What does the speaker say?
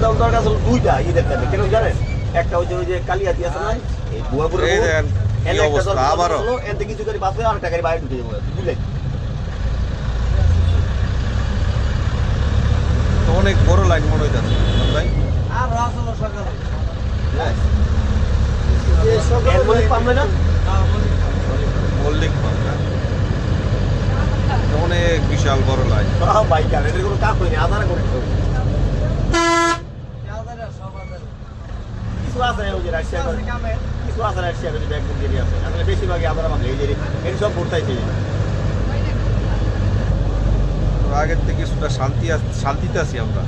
দাম দরকার ছিল দুইটা ঈদের টাইমে কেন জানেন একটা ওই যে কালিয়াতি আছে না এই বুয়াপুরে এই দেখেন কি অবস্থা আবারও এতে কিছু করে বাসে আর টাকার বাইরে ঢুকে যাবো বুঝলেন তো অনেক বড় লাইন মনে হইতাছে ভাই আর আসলো সকালে এর মধ্যে পাবে না মল্লিক পাম্প না অনেক বিশাল বড় লাইন ভাই কেন এদের কোনো কাজ হয়নি আধার করে কিছু আছে ওই যে রাশিয়া করে কিছু আছে রাশিয়া করে ব্যাগ বুক দিয়ে আছে আসলে বেশিরভাগই আমরা ভাবলে এই যে এই সব ভর্তাইছে আগের থেকে কিছুটা শান্তিতে আছি আমরা